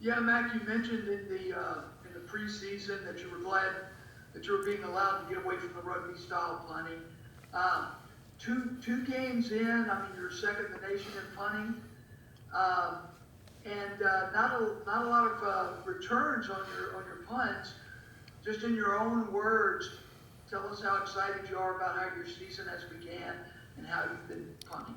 Yeah, Mac, you mentioned in the preseason that you were glad that you were being allowed to get away from the rugby style punting. Um, two games in, I mean, you're second in the nation in punting, um, and not a lot of returns on your punts. Just in your own words, tell us how excited you are about how your season has began and how you've been punting.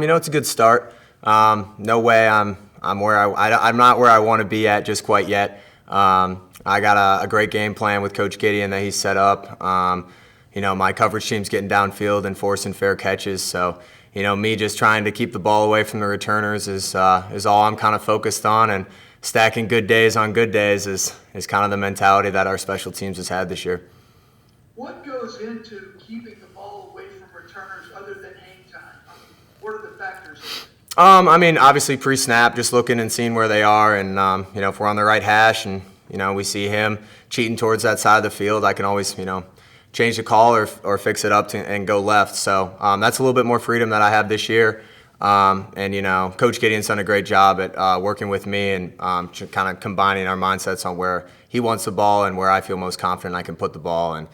It's a good start. No way I'm where I'm not where I want to be at just quite yet. I got a great game plan with Coach Gideon that he set up. My coverage team's getting downfield and forcing fair catches. So, me just trying to keep the ball away from the returners is all I'm kind of focused on. And stacking good days on good days is kind of the mentality that our special teams has had this year. What goes into keeping the ball away from returners other than hang time? What are the factors? Obviously pre-snap, just looking and seeing where they are, and if we're on the right hash and we see him cheating towards that side of the field, I can always change the call or fix it up and go left. So that's a little bit more freedom that I have this year. Coach Gideon's done a great job at working with me and kind of combining our mindsets on where he wants the ball and where I feel most confident I can put the ball. And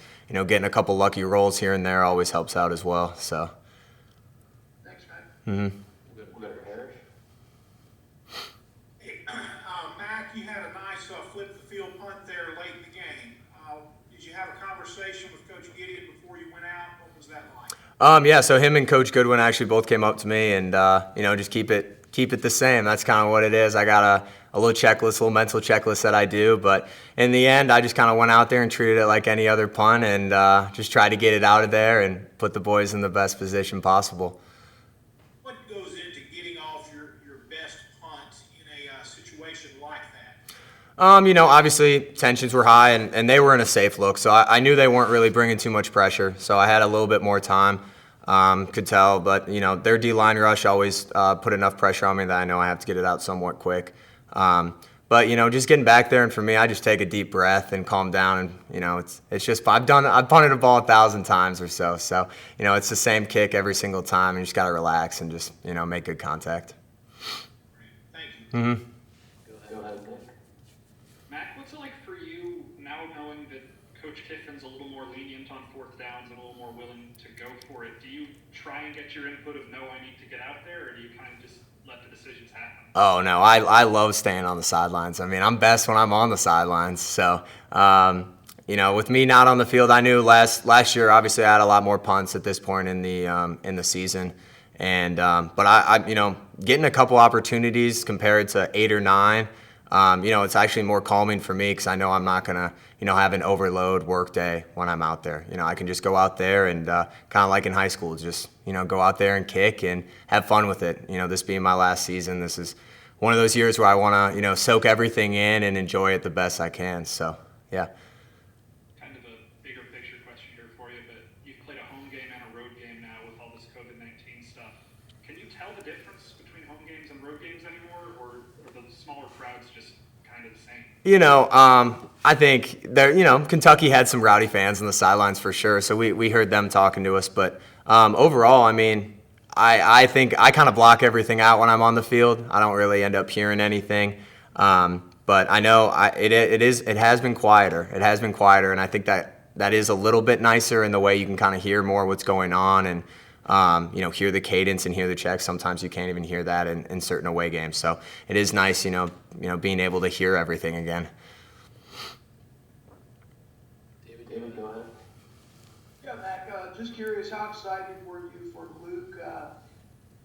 getting a couple lucky rolls here and there always helps out as well. So. Thanks, Mac. Mm-hmm. Mac, you had a nice flip the field punt there late in the game. Did you have a conversation with Coach Gideon before you went out? What was that like? Yeah, so him and Coach Goodwin actually both came up to me and just keep it the same. That's kind of what it is. I got a little checklist, a little mental checklist that I do, but in the end, I just kind of went out there and treated it like any other punt and just tried to get it out of there and put the boys in the best position possible. What goes into getting off your best punt in a situation like that? Obviously tensions were high and they were in a safe look, so I knew they weren't really bringing too much pressure, so I had a little bit more time. Could tell, but their D-line rush always put enough pressure on me that I know I have to get it out somewhat quick. But just getting back there, and for me, I just take a deep breath and calm down, and it's just I've punted a ball 1,000 times or so, it's the same kick every single time, and you just gotta relax and just make good contact. Thank you. Mm-hmm. Mac, what's it like for you now knowing that Coach Kiffin's a little more lenient on fourth downs and a little more willing to go for it? Do you try and get your input of no, I need to get out there, or do you kind of just let the decisions happen? Oh, no, I love staying on the sidelines. I mean, I'm best when I'm on the sidelines. So, with me not on the field, I knew last year, obviously, I had a lot more punts at this point in the season. And but I getting a couple opportunities compared to 8 or 9, it's actually more calming for me because I know I'm not gonna have an overload work day when I'm out there. I can just go out there and kind of like in high school, just go out there and kick and have fun with it. This being my last season, this is one of those years where I want to soak everything in and enjoy it the best I can. So yeah. Kind of a bigger picture question here for you, but you've played a home game and a road game now with all this COVID-19 stuff. Can you tell the difference between home games and road games anymore, or are the smaller crowds just kind of the same? I think Kentucky had some rowdy fans on the sidelines for sure, so we heard them talking to us. But overall, I think I kind of block everything out when I'm on the field. I don't really end up hearing anything. But I know it has been quieter. It has been quieter, and I think that is a little bit nicer in the way you can kind of hear more what's going on and hear the cadence and hear the checks. Sometimes you can't even hear that in certain away games. So it is nice, being able to hear everything again. David, go ahead. Yeah, Mac, just curious, how excited were you for Luke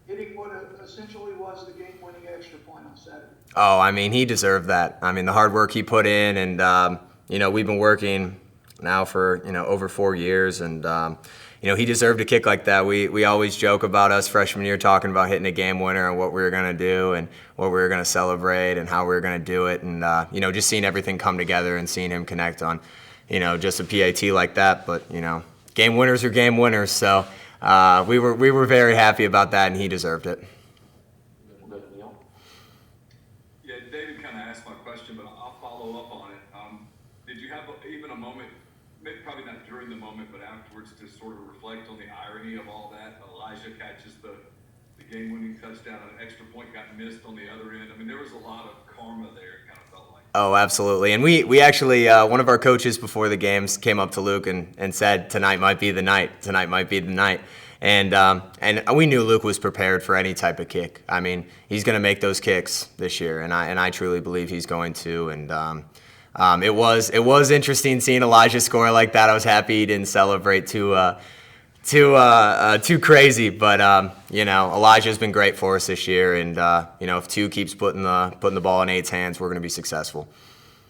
hitting what essentially was the game-winning extra point on Saturday? Oh, he deserved that. The hard work he put in, and we've been working now for over 4 years, and he deserved a kick like that. We always joke about us freshman year talking about hitting a game winner and what we were going to do and what we were going to celebrate and how we were going to do it, and just seeing everything come together and seeing him connect on just a PAT like that. But game winners are game winners, so we were very happy about that, and he deserved it. Yeah, David kind of asked my question, but I'll follow up on it. Did you have even a moment, maybe probably not during the moment, but afterwards, to sort of reflect on the irony of all that? Elijah catches the game-winning touchdown, an extra point got missed on the other end. There was a lot of karma there, kind Oh, absolutely. And we actually, one of our coaches before the games came up to Luke and said, tonight might be the night. Tonight might be the night. And we knew Luke was prepared for any type of kick. I mean, he's going to make those kicks this year, and I truly believe he's going to. And it was interesting seeing Elijah score like that. I was happy he didn't celebrate too crazy, but Elijah's been great for us this year, and if 2 keeps putting the ball in 8's hands, we're going to be successful.